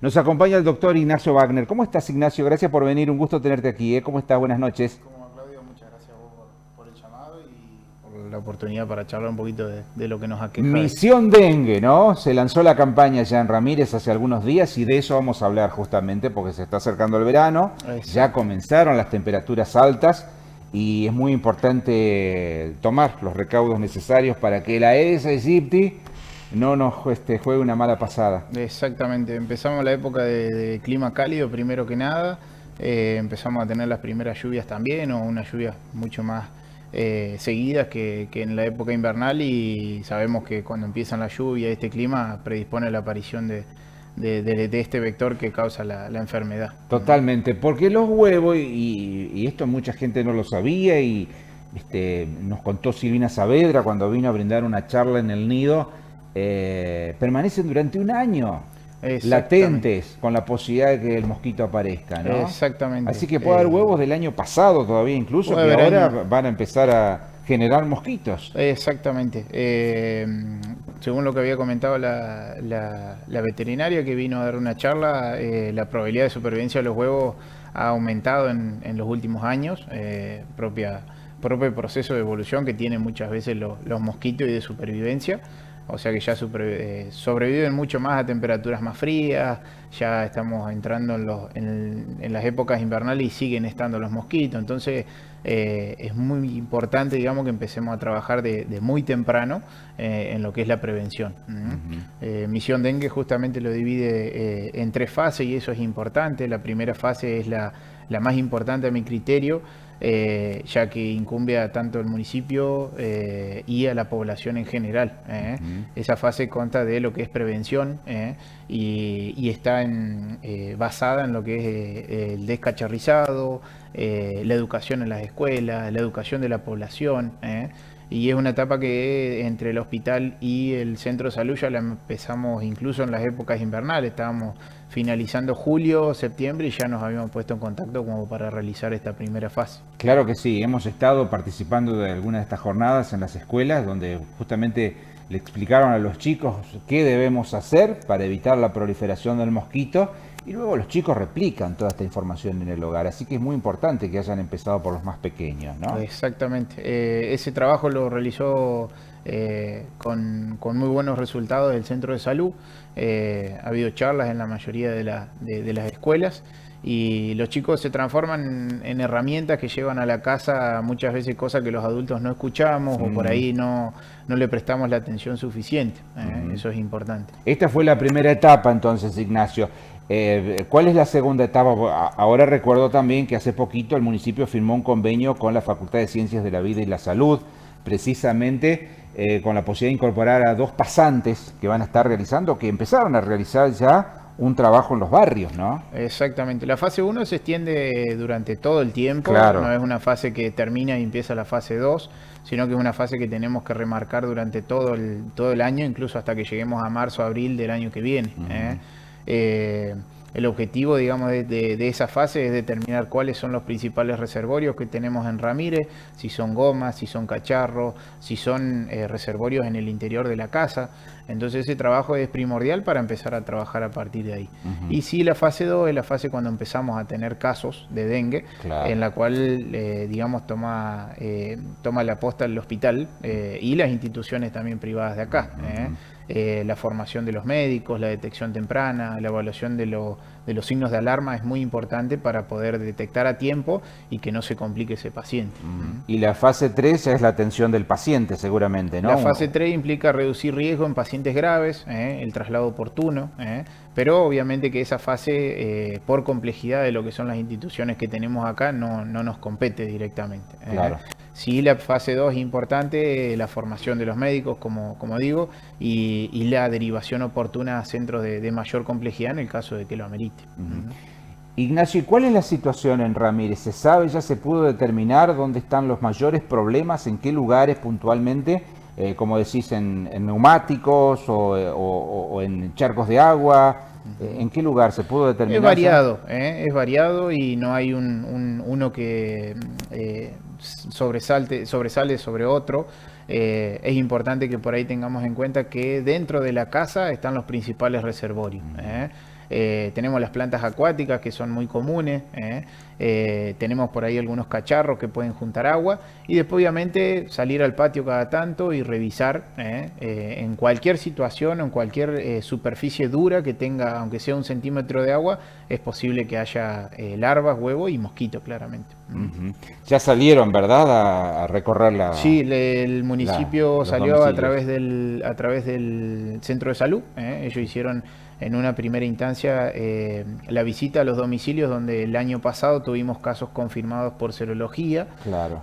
Nos acompaña el doctor Ignacio Wagner. ¿Cómo estás, Ignacio? Gracias por venir. Un gusto tenerte aquí. ¿Cómo estás? Buenas noches. Como Claudio, muchas gracias a vos por el llamado y por la oportunidad para charlar un poquito de lo que nos aqueja. Misión Dengue, ¿no? Se lanzó la campaña ya en Ramírez hace algunos días y de eso vamos a hablar justamente porque se está acercando el verano. Ya comenzaron las temperaturas altas y es muy importante tomar los recaudos necesarios para que la Aedes aegypti no nos juegue una mala pasada. Exactamente, empezamos la época de clima cálido primero que nada, empezamos a tener las primeras lluvias también, o unas lluvias mucho más seguidas que en la época invernal, y sabemos que cuando empiezan la lluvia este clima predispone a la aparición de este vector que causa la enfermedad. Totalmente, porque los huevos, y esto mucha gente no lo sabía, y nos contó Silvina Saavedra cuando vino a brindar una charla en el nido, permanecen durante un año latentes con la posibilidad de que el mosquito aparezca, ¿no? Exactamente. Así que puede haber huevos del año pasado todavía incluso que ahora van a empezar a generar mosquitos. Exactamente. Según lo que había comentado la veterinaria que vino a dar una charla, la probabilidad de supervivencia de los huevos ha aumentado en los últimos años, propio proceso de evolución que tienen muchas veces los mosquitos y de supervivencia. O sea que ya sobreviven mucho más a temperaturas más frías, ya estamos entrando en las épocas invernales y siguen estando los mosquitos. Entonces es muy importante, digamos, que empecemos a trabajar de muy temprano en lo que es la prevención. Misión Dengue justamente lo divide en 3 fases y eso es importante. La primera fase es la más importante a mi criterio, ya que incumbe a tanto el municipio y a la población en general. Esa fase consta de lo que es prevención y está basada en lo que es el descacharrizado, la educación en las escuelas, la educación de la población. Y es una etapa que entre el hospital y el centro de salud ya la empezamos incluso en las épocas invernales. Estábamos finalizando julio, septiembre y ya nos habíamos puesto en contacto como para realizar esta primera fase. Claro que sí, hemos estado participando de algunas de estas jornadas en las escuelas donde justamente le explicaron a los chicos qué debemos hacer para evitar la proliferación del mosquito y luego los chicos replican toda esta información en el hogar, así que es muy importante que hayan empezado por los más pequeños, ¿no? Exactamente, ese trabajo lo realizó con muy buenos resultados del centro de salud. Ha habido charlas en la mayoría de las escuelas y los chicos se transforman en herramientas que llevan a la casa muchas veces cosas que los adultos no escuchamos o por ahí no le prestamos la atención suficiente. Eso es importante. Esta fue la primera etapa entonces, Ignacio. ¿Cuál es la segunda etapa? Ahora recuerdo también que hace poquito el municipio firmó un convenio con la Facultad de Ciencias de la Vida y la Salud, precisamente con la posibilidad de incorporar a 2 pasantes que van a estar realizando, que empezaron a realizar ya un trabajo en los barrios, ¿no? Exactamente. La fase 1 se extiende durante todo el tiempo, claro. No es una fase que termina y empieza la fase 2, sino que es una fase que tenemos que remarcar durante todo el año, incluso hasta que lleguemos a marzo, abril del año que viene. El objetivo, digamos, de esa fase es determinar cuáles son los principales reservorios que tenemos en Ramírez, si son gomas, si son cacharros, si son reservorios en el interior de la casa. Entonces ese trabajo es primordial para empezar a trabajar a partir de ahí. Y sí, la fase 2 es la fase cuando empezamos a tener casos de dengue, en la cual, digamos, toma la posta el hospital y las instituciones también privadas de acá. La formación de los médicos, la detección temprana, la evaluación de los signos de alarma es muy importante para poder detectar a tiempo y que no se complique ese paciente. Y la fase 3 es la atención del paciente seguramente, ¿no? La fase 3 implica reducir riesgo en pacientes graves, el traslado oportuno, pero obviamente que esa fase, por complejidad de lo que son las instituciones que tenemos acá, no nos compete directamente. Claro. Sí, la fase 2 es importante, la formación de los médicos, como digo, y la derivación oportuna a centros de mayor complejidad en el caso de que lo amerite. Ignacio, ¿y cuál es la situación en Ramírez? ¿Se sabe, ya se pudo determinar dónde están los mayores problemas, en qué lugares puntualmente? Como decís, en neumáticos o en charcos de agua. ¿En qué lugar se pudo determinar? Es variado y no hay uno que sobresale sobre otro. Es importante que por ahí tengamos en cuenta que dentro de la casa están los principales reservorios. Tenemos las plantas acuáticas que son muy comunes, tenemos por ahí algunos cacharros que pueden juntar agua y después obviamente salir al patio cada tanto y revisar en cualquier situación o en cualquier superficie dura que tenga, aunque sea 1 centímetro de agua, es posible que haya larvas, huevos y mosquitos claramente. Ya salieron, ¿verdad? A recorrer la... Sí, el municipio salió a través del centro de salud. Ellos hicieron en una primera instancia la visita a los domicilios donde el año pasado tuvimos casos confirmados por serología, Claro.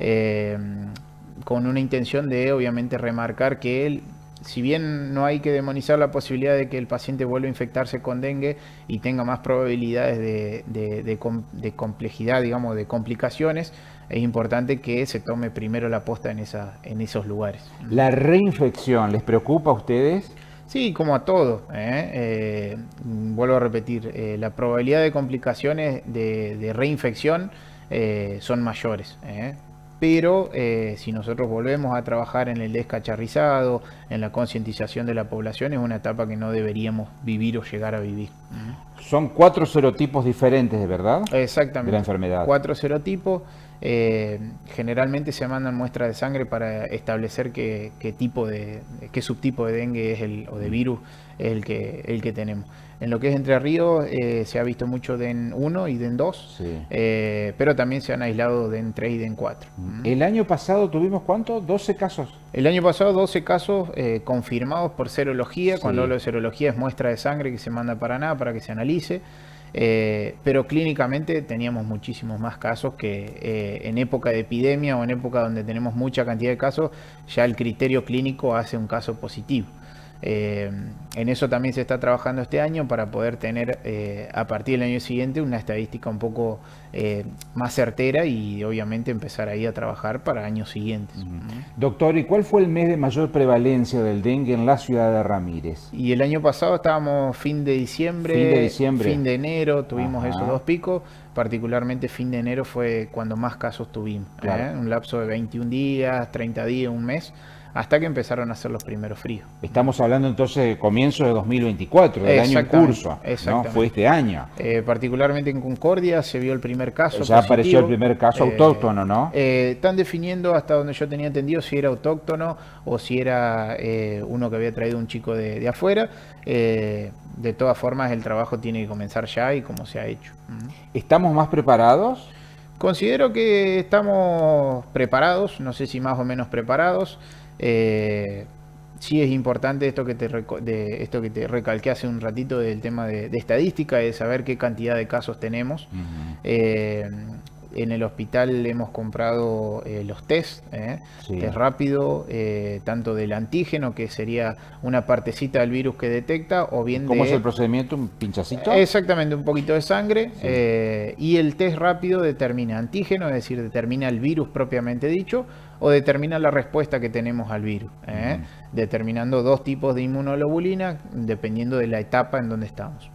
con una intención de obviamente remarcar que si bien no hay que demonizar la posibilidad de que el paciente vuelva a infectarse con dengue y tenga más probabilidades de complejidad, digamos, de complicaciones, es importante que se tome primero la posta en esos lugares. ¿La reinfección les preocupa a ustedes? Sí, como a todo. Vuelvo a repetir, la probabilidad de complicaciones de reinfección son mayores. Pero si nosotros volvemos a trabajar en el descacharrizado, en la concientización de la población, es una etapa que no deberíamos vivir o llegar a vivir. Son 4 serotipos diferentes, ¿de verdad? Exactamente. De la enfermedad. 4 serotipos. Generalmente se mandan muestras de sangre para establecer qué subtipo de dengue o de virus es el que tenemos. En lo que es Entre Ríos se ha visto mucho DEN 1 y DEN 2, Sí. pero también se han aislado DEN 3 y DEN 4. El año pasado tuvimos ¿cuánto? 12 casos. El año pasado 12 casos confirmados por serología. Sí. Cuando hablo de serología es muestra de sangre que se manda para que se analice. Pero clínicamente teníamos muchísimos más casos que en época de epidemia o en época donde tenemos mucha cantidad de casos, ya el criterio clínico hace un caso positivo. En eso también se está trabajando este año para poder tener a partir del año siguiente una estadística un poco más certera y obviamente empezar ahí a trabajar para años siguientes. Doctor, ¿y cuál fue el mes de mayor prevalencia del dengue en la ciudad de Ramírez? Y el año pasado estábamos fin de diciembre, fin de enero, tuvimos Ajá. esos 2 picos. Particularmente fin de enero fue cuando más casos tuvimos. Claro. Un lapso de 21 días, 30 días, un mes, hasta que empezaron a hacer los primeros fríos. Estamos hablando entonces de comienzo de 2024, del año en curso, ¿no? Fue este año. Particularmente en Concordia se vio el primer caso Ya positivo. apareció el primer caso autóctono, ¿no? Están definiendo hasta donde yo tenía entendido si era autóctono o si era uno que había traído un chico de afuera. De todas formas el trabajo tiene que comenzar ya y como se ha hecho. ¿Estamos más preparados? Considero que estamos preparados, no sé si más o menos preparados. Sí es importante esto que te recalqué hace un ratito del tema de estadística, de saber qué cantidad de casos tenemos. En el hospital hemos comprado los test, Sí. test rápido, tanto del antígeno, que sería una partecita del virus que detecta, o bien ¿Cómo es el procedimiento? ¿Un pinchacito? Exactamente, un poquito de sangre. Sí. Y el test rápido determina antígeno, es decir, determina el virus propiamente dicho, o determina la respuesta que tenemos al virus, determinando 2 tipos de inmunoglobulina, dependiendo de la etapa en donde estamos.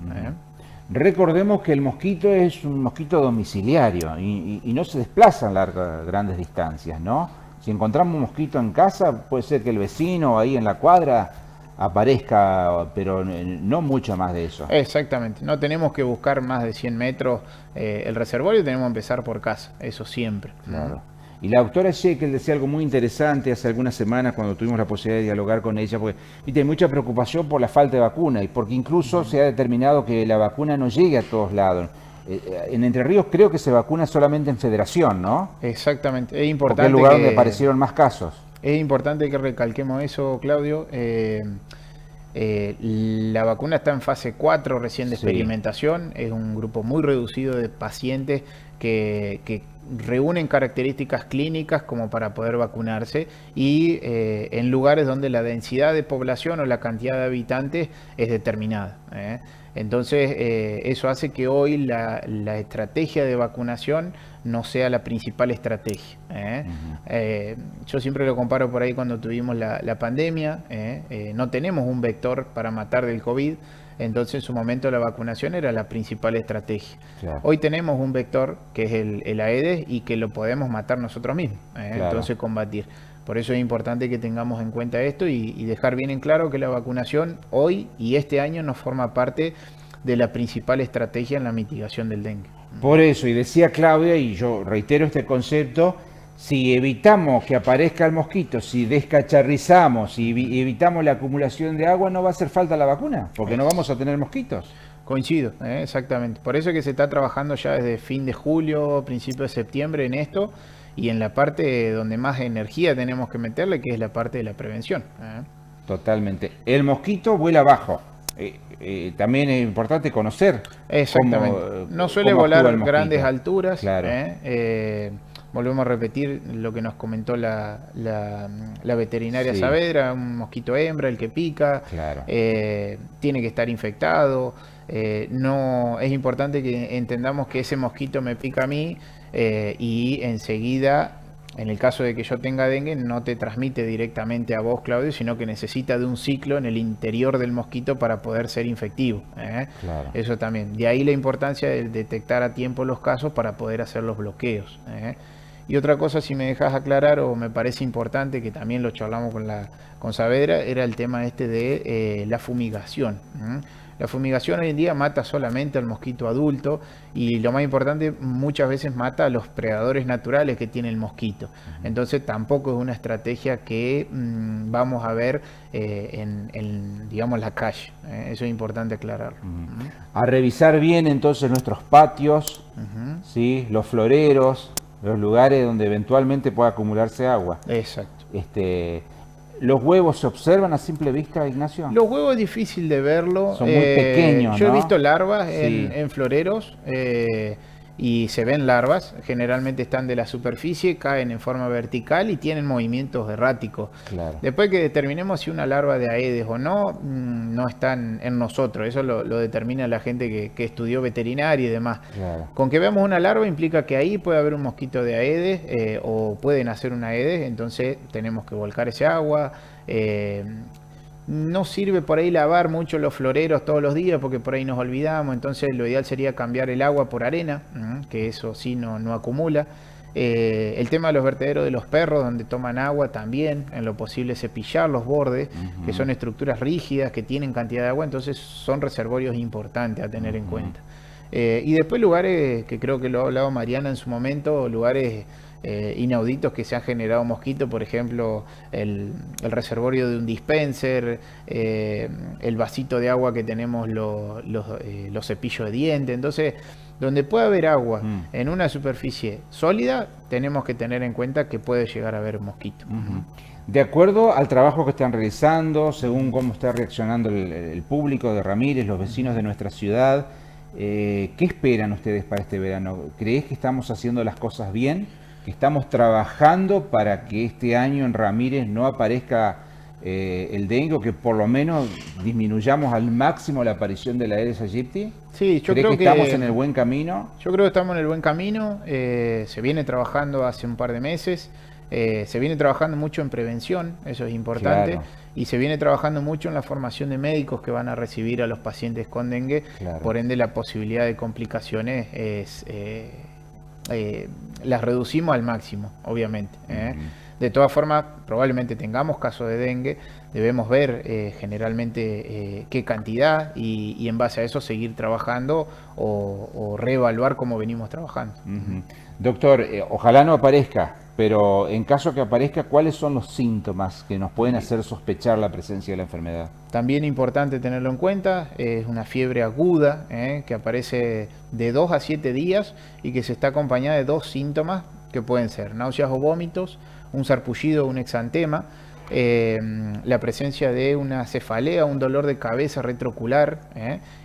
Recordemos que el mosquito es un mosquito domiciliario y no se desplaza a grandes distancias, ¿no? Si encontramos un mosquito en casa, puede ser que el vecino ahí en la cuadra aparezca, pero no mucho más de eso. Exactamente, no tenemos que buscar más de 100 metros el reservorio, tenemos que empezar por casa, eso siempre. Claro. Y la doctora Shekel decía algo muy interesante hace algunas semanas cuando tuvimos la posibilidad de dialogar con ella, porque ¿viste? Hay mucha preocupación por la falta de vacuna y porque incluso se ha determinado que la vacuna no llegue a todos lados. En Entre Ríos creo que se vacuna solamente en Federación, ¿no? Exactamente, es Porque importante es el lugar donde aparecieron más casos. Es importante que recalquemos eso, Claudio. La vacuna está en fase 4 recién de experimentación. Es un grupo muy reducido de pacientes que reúnen características clínicas como para poder vacunarse y en lugares donde la densidad de población o la cantidad de habitantes es determinada. Entonces eso hace que hoy la estrategia de vacunación no sea la principal estrategia. Yo siempre lo comparo por ahí cuando tuvimos la pandemia. No tenemos un vector para matar del COVID. Entonces en su momento la vacunación era la principal estrategia. Claro. Hoy tenemos un vector que es el Aedes y que lo podemos matar nosotros mismos. Claro. Entonces combatir. Por eso es importante que tengamos en cuenta esto y dejar bien en claro que la vacunación hoy y este año no forma parte de la principal estrategia en la mitigación del dengue. Por eso, y decía Claudia, y yo reitero este concepto, si evitamos que aparezca el mosquito, si descacharrizamos, si evitamos la acumulación de agua, no va a hacer falta la vacuna, porque no vamos a tener mosquitos. Coincido, exactamente. Por eso es que se está trabajando ya desde fin de julio, principio de septiembre en esto, y en la parte donde más energía tenemos que meterle, que es la parte de la prevención. Totalmente. El mosquito vuela bajo. También es importante conocer. Exactamente. No suele volar grandes alturas. Claro. Volvemos a repetir lo que nos comentó la veterinaria Saavedra, un mosquito hembra, el que pica, claro. Tiene que estar infectado. No, es importante que entendamos que ese mosquito me pica a mí y enseguida, en el caso de que yo tenga dengue, no te transmite directamente a vos, Claudio, sino que necesita de un ciclo en el interior del mosquito para poder ser infectivo. Claro. Eso también. De ahí la importancia de detectar a tiempo los casos para poder hacer los bloqueos. Y otra cosa, si me dejas aclarar, o me parece importante, que también lo charlamos con Saavedra, era el tema de la fumigación. La fumigación hoy en día mata solamente al mosquito adulto y lo más importante, muchas veces mata a los predadores naturales que tiene el mosquito. Entonces tampoco es una estrategia que vamos a ver digamos, la calle. Eso es importante aclararlo. A revisar bien entonces nuestros patios, ¿sí? Los floreros, los lugares donde eventualmente pueda acumularse agua. Exacto. ¿Los huevos se observan a simple vista, Ignacio? Los huevos es difícil de verlo. Son muy pequeños, yo ¿no? he visto larvas Sí. en floreros y se ven larvas. Generalmente están de la superficie, caen en forma vertical y tienen movimientos erráticos. Claro. Después que determinemos si una larva de Aedes o no, no están en nosotros. Eso lo determina la gente que estudió veterinaria y demás. Claro. Con que veamos una larva implica que ahí puede haber un mosquito de Aedes o pueden hacer una Aedes, entonces tenemos que volcar ese agua. No sirve por ahí lavar mucho los floreros todos los días porque por ahí nos olvidamos, entonces lo ideal sería cambiar el agua por arena, que eso sí no acumula. El tema de los vertederos de los perros, donde toman agua también, en lo posible cepillar los bordes, que son estructuras rígidas, que tienen cantidad de agua, entonces son reservorios importantes a tener en cuenta. Y después lugares, que creo que lo ha hablado Mariana en su momento, lugares inauditos que se han generado mosquitos, por ejemplo el reservorio de un dispenser, el vasito de agua que tenemos los cepillos de dientes. Entonces, donde puede haber agua en una superficie sólida, tenemos que tener en cuenta que puede llegar a haber mosquitos. De acuerdo al trabajo que están realizando, según cómo está reaccionando el público de Ramírez, los vecinos de nuestra ciudad, ¿qué esperan ustedes para este verano? ¿Crees que estamos haciendo las cosas bien? ¿Que estamos trabajando para que este año en Ramírez no aparezca el dengue, o que por lo menos disminuyamos al máximo la aparición de la Aedes aegypti? Sí, yo creo que estamos en el buen camino. Yo creo que estamos en el buen camino. Se viene trabajando hace un par de meses. Se viene trabajando mucho en prevención, eso es importante. Claro. Y se viene trabajando mucho en la formación de médicos que van a recibir a los pacientes con dengue. Claro. Por ende, la posibilidad de complicaciones las reducimos al máximo, obviamente. De todas formas, probablemente tengamos casos de dengue, debemos ver generalmente qué cantidad y en base a eso seguir trabajando o reevaluar cómo venimos trabajando. Doctor, ojalá no aparezca, pero en caso que aparezca, ¿cuáles son los síntomas que nos pueden hacer sospechar la presencia de la enfermedad? También importante tenerlo en cuenta, es una fiebre aguda que aparece de 2 a 7 días y que se está acompañada de 2 síntomas que pueden ser náuseas o vómitos, un sarpullido o un exantema, la presencia de una cefalea, un dolor de cabeza retroocular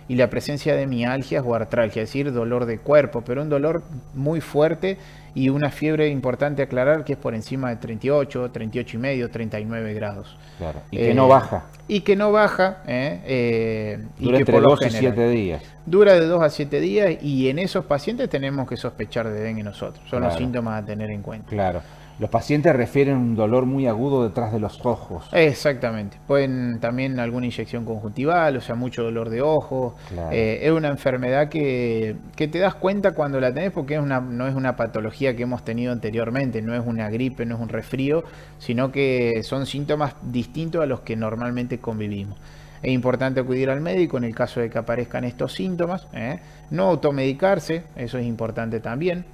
y la presencia de mialgias o artralgia, es decir, dolor de cuerpo, pero un dolor muy fuerte y una fiebre importante aclarar que es por encima de 38, 38 y medio, 39 grados. Claro. Y que no baja. Y que no baja. Dura entre 2 y 7 días. Dura de 2 a 7 días y en esos pacientes tenemos que sospechar de dengue nosotros. Son los síntomas a tener en cuenta. Claro. Los pacientes refieren un dolor muy agudo detrás de los ojos. Exactamente. Pueden también alguna inyección conjuntival, o sea, mucho dolor de ojos. Claro. Es una enfermedad que te das cuenta cuando la tenés porque no es una patología que hemos tenido anteriormente, no es una gripe, no es un resfrío, sino que son síntomas distintos a los que normalmente convivimos. es importante acudir al médico en el caso de que aparezcan estos síntomas, no automedicarse, eso es importante también,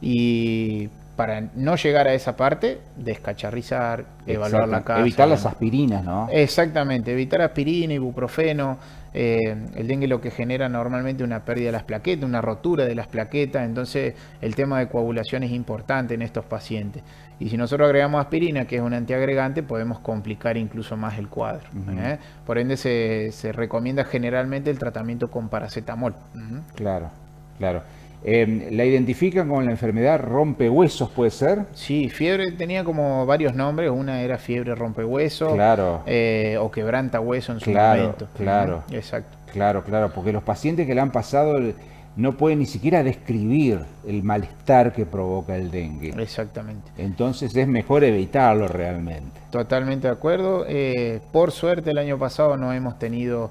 y para no llegar a esa parte, descacharrizar, evaluar la casa. Evitar las aspirinas, ¿no? Exactamente, evitar aspirina, ibuprofeno. El dengue lo que genera normalmente una pérdida de las plaquetas, una rotura de las plaquetas, entonces el tema de coagulación es importante en estos pacientes. Y si nosotros agregamos aspirina, que es un antiagregante, podemos complicar incluso más el cuadro. Por ende se recomienda generalmente el tratamiento con paracetamol. Claro, claro. ¿La identifican con la enfermedad rompehuesos, puede ser? Sí, fiebre tenía como varios nombres. Una era fiebre rompehueso, claro, o quebrantahueso en su momento. Claro, exacto. Claro, porque los pacientes que le han pasado no pueden ni siquiera describir el malestar que provoca el dengue. Exactamente. Entonces es mejor evitarlo realmente. Totalmente de acuerdo. Por suerte el año pasado no hemos tenido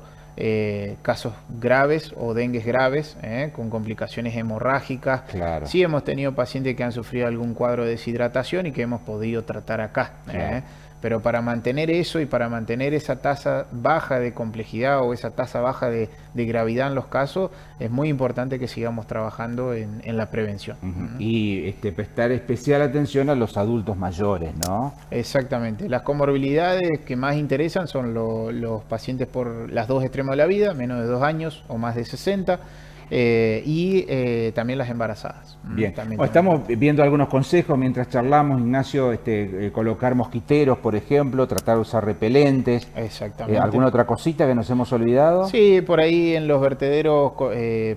casos graves o dengues graves con complicaciones hemorrágicas. Claro. Sí hemos tenido pacientes que han sufrido algún cuadro de deshidratación y que hemos podido tratar acá. Claro. Pero para mantener eso y para mantener esa tasa baja de complejidad o esa tasa baja de gravedad en los casos, es muy importante que sigamos trabajando en la prevención. Y prestar especial atención a los adultos mayores, ¿no? Exactamente. Las comorbilidades que más interesan son los pacientes por las dos extremos de la vida, menos de 2 años o más de 60. Y también las embarazadas. Bien, estamos viendo algunos consejos mientras charlamos, Ignacio, colocar mosquiteros, por ejemplo, tratar de usar repelentes. Exactamente. ¿Alguna otra cosita que nos hemos olvidado? Sí, por ahí en los vertederos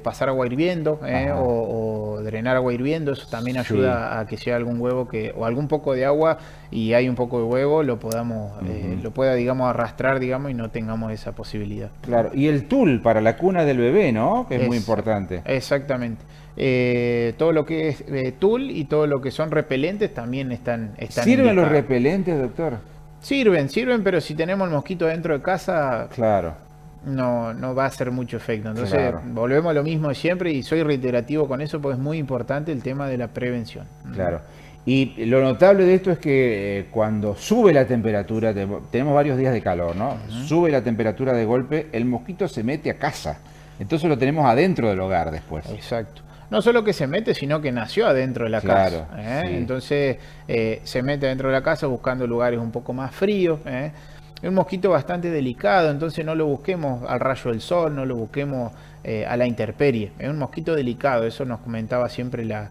pasar agua hirviendo o drenar agua hirviendo, eso también ayuda a que si hay algún huevo o algún poco de agua y hay un poco de huevo, lo podamos, lo pueda, digamos, arrastrar, digamos, y no tengamos esa posibilidad. Claro, y el tul para la cuna del bebé, ¿no? Que es muy importante. Exactamente. Todo lo que es tul y todo lo que son repelentes también están ¿Sirven indicados. los repelentes, doctor? Sirven, pero si tenemos el mosquito dentro de casa, claro, no va a hacer mucho efecto. Entonces volvemos a lo mismo de siempre y soy reiterativo con eso porque es muy importante el tema de la prevención. Claro. Y lo notable de esto es que cuando sube la temperatura, tenemos varios días de calor, ¿no? Sube la temperatura de golpe, el mosquito se mete a casa. Entonces lo tenemos adentro del hogar después. Exacto. No solo que se mete, sino que nació adentro de la casa. Sí. Entonces se mete dentro de la casa buscando lugares un poco más fríos. Es un mosquito bastante delicado, entonces no lo busquemos al rayo del sol, no lo busquemos a la intemperie. Es un mosquito delicado, eso nos comentaba siempre la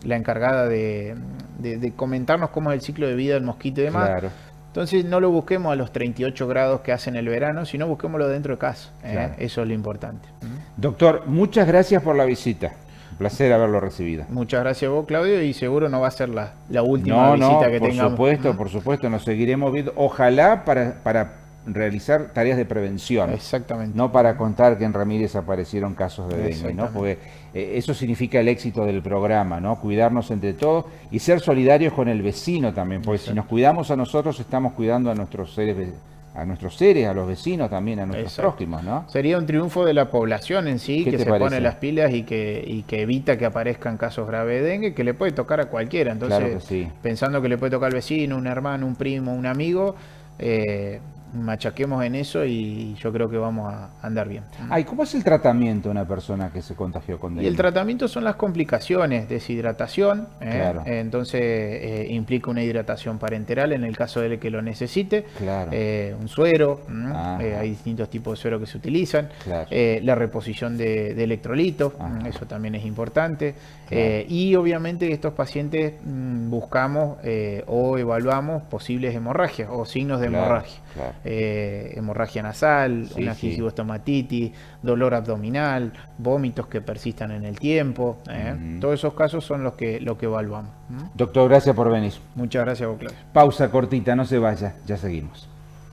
encargada de comentarnos cómo es el ciclo de vida del mosquito y demás. Claro. Entonces no lo busquemos a los 38 grados que hace en el verano, sino busquémoslo dentro de casa. Claro. Eso es lo importante. Doctor, muchas gracias por la visita. Un placer haberlo recibido. Muchas gracias a vos, Claudio, y seguro no va a ser la última visita que tengamos. Por supuesto, nos seguiremos viendo. Ojalá para realizar tareas de prevención. Exactamente. No para contar que en Ramírez aparecieron casos de dengue, ¿no? Porque eso significa el éxito del programa, ¿no? Cuidarnos entre todos y ser solidarios con el vecino también, porque si nos cuidamos a nosotros, estamos cuidando a nuestros seres, a los vecinos también, a nuestros prójimos, ¿no? Sería un triunfo de la población en sí, que se pone las pilas y que evita que aparezcan casos graves de dengue, que le puede tocar a cualquiera. Entonces, claro que sí. Pensando que le puede tocar al vecino, un hermano, un primo, un amigo, machaquemos en eso y yo creo que vamos a andar bien. ¿Y cómo es el tratamiento de una persona que se contagió con dengue? Y el tratamiento son las complicaciones, deshidratación, claro. Entonces implica una hidratación parenteral en el caso de que lo necesite, claro. Un suero, hay distintos tipos de suero que se utilizan, claro. La reposición de electrolitos, eso también es importante, claro. Y obviamente estos pacientes buscamos o evaluamos posibles hemorragias o signos de hemorragia. Claro. Hemorragia nasal, una gingivoestomatitis, dolor abdominal, vómitos que persistan en el tiempo. Todos esos casos son los que evaluamos. Doctor, gracias por venir. Muchas gracias a vos, Claudio. Pausa cortita, no se vaya, ya seguimos.